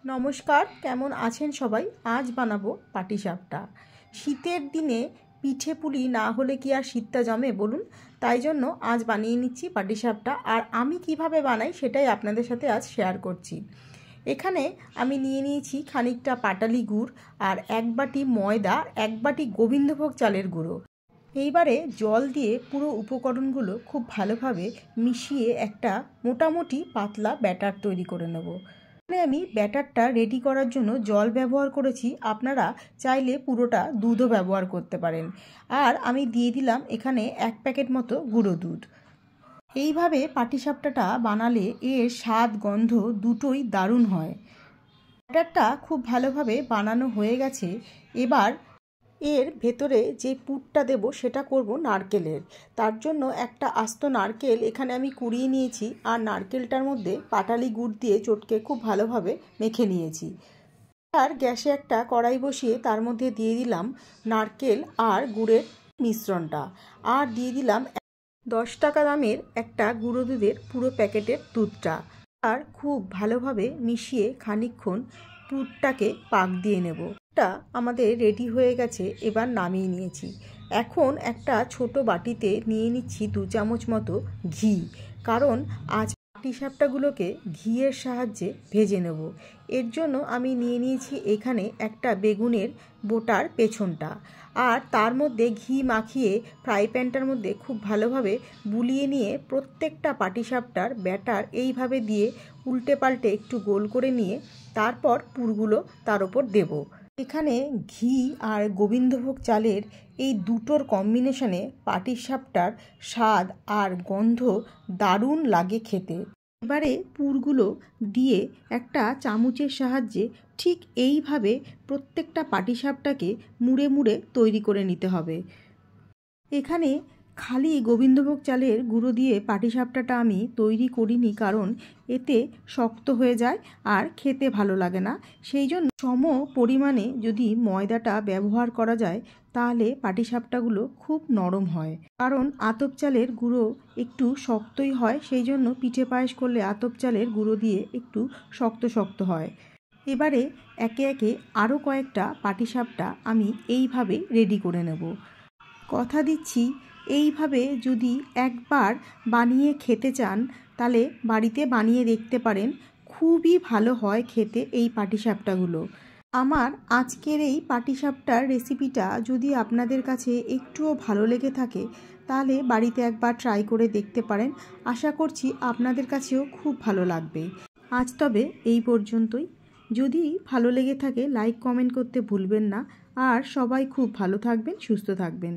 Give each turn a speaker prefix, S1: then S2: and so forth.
S1: নমস্কার, কেমন আছেন সবাই? আজ বানাবো পাটিসাপটা। শীতের দিনে পিঠে পুলি না হলে কি আর শীতটা জমে বলুন? তাই জন্য আজ বানিয়ে নিচ্ছি পাটিসাপটা। আর আমি কিভাবে বানাই সেটাই আপনাদের সাথে আজ শেয়ার করছি। এখানে আমি নিয়ে নিয়েছি খানিকটা পাটালি গুড় আর 1 বাটি ময়দা, 1 বাটি গোবিন্দভোগ চালের গুঁড়ো। এইবারে জল দিয়ে পুরো উপকরণগুলো খুব ভালোভাবে মিশিয়ে একটা মোটামুটি পাতলা ব্যাটার তৈরি করে নেব। আমি ব্যাটারটা রেডি করার জন্য জল ব্যবহার করেছি, আপনারা চাইলে পুরোটা দুধও ব্যবহার করতে পারেন। আর আমি দিয়ে দিলাম এখানে 1 প্যাকেট মতো গুঁড়ো দুধ। এইভাবে পাটিসাপটাটা বানালে এর স্বাদ গন্ধ দুটোই দারুণ হয়। ব্যাটারটা খুব ভালোভাবে বানানো হয়ে গেছে। এবার এর ভেতরে যে পুরটা দেব সেটা করব নারকেলের। তার জন্য একটা আস্ত নারকেল এখানে আমি কুড়িয়ে নিয়েছি আর নারকেলটার মধ্যে পাটালি গুড় দিয়ে চটকে খুব ভালোভাবে মেখে নিয়েছি। আর গ্যাসে একটা কড়াই বসিয়ে তার মধ্যে দিয়ে দিলাম নারকেল আর গুড়ের মিশ্রণটা, আর দিয়ে দিলাম 10 টাকা দামের একটা গুঁড়ো দুধের পুরো প্যাকেটের দুধটা। আর খুব ভালোভাবে মিশিয়ে খানিকক্ষণ দুধটাকে পাক দিয়ে নেব। এটা আমাদের রেডি হয়ে গেছে, এবার নামিয়ে নিয়েছি। এখন একটা ছোট বাটিতে নিয়ে নিচ্ছি 2 চামচ মতো ঘি, কারণ আজ পাটিসাপটাগুলোকে ঘিয়ের সাহায্যে ভেজে নেব। এর জন্য আমি নিয়ে নিয়েছি এখানে একটা বেগুনের বোটার পেছনটা, আর তার মধ্যে ঘি মাখিয়ে ফ্রাই প্যানটার মধ্যে খুব ভালোভাবে বুলিয়ে নিয়ে প্রত্যেকটা পাটিসাপটার ব্যাটার এইভাবে দিয়ে উল্টে পাল্টে একটু গোল করে নিয়ে তারপর পুরগুলো তার ওপর দেব। এখানে ঘি আর গোবিন্দভোগ চালের এই দুটোর কম্বিনেশনে পাটিসাপটার স্বাদ আর গন্ধ দারুণ লাগে খেতে। এবারে পুরগুলো দিয়ে একটা চামচের সাহায্যে ঠিক এইভাবে প্রত্যেকটা পাটিসাপটাকে মুড়ে মুড়ে তৈরি করে নিতে হবে। এখানে খালি গোবিন্দভোগ চালের গুঁড়ো দিয়ে পাটিসাপটাটা আমি তৈরি করিনি, কারণ এতে শক্ত হয়ে যায় আর খেতে ভালো লাগে না। সেই জন্য সম পরিমাণে যদি ময়দাটা ব্যবহার করা যায় তাহলে পাটিসাপটাগুলো খুব নরম হয়। কারণ আতপ চালের গুঁড়ো একটু শক্তই হয়, সেই জন্য পিঠে পায়েস করলে আতপ চালের গুঁড়ো দিয়ে একটু শক্ত শক্ত হয়। এবারে একে একে আরও কয়েকটা পাটিসাপটা আমি এইভাবে রেডি করে নেব। কথা দিচ্ছি, এইভাবে যদি একবার বানিয়ে খেতে চান তাহলে বাড়িতে বানিয়ে দেখতে পারেন, খুবই ভালো হয় খেতে এই পাটিসাপটাগুলো। আমার আজকের এই পাটিসাপটার রেসিপিটা যদি আপনাদের কাছে একটুও ভালো লেগে থাকে তাহলে বাড়িতে একবার ট্রাই করে দেখতে পারেন। আশা করছি আপনাদের কাছেও খুব ভালো লাগবে। আজ তবে এই পর্যন্তই। যদি ভালো লেগে থাকে লাইক কমেন্ট করতে ভুলবেন না। আর সবাই খুব ভালো থাকবেন, সুস্থ থাকবেন।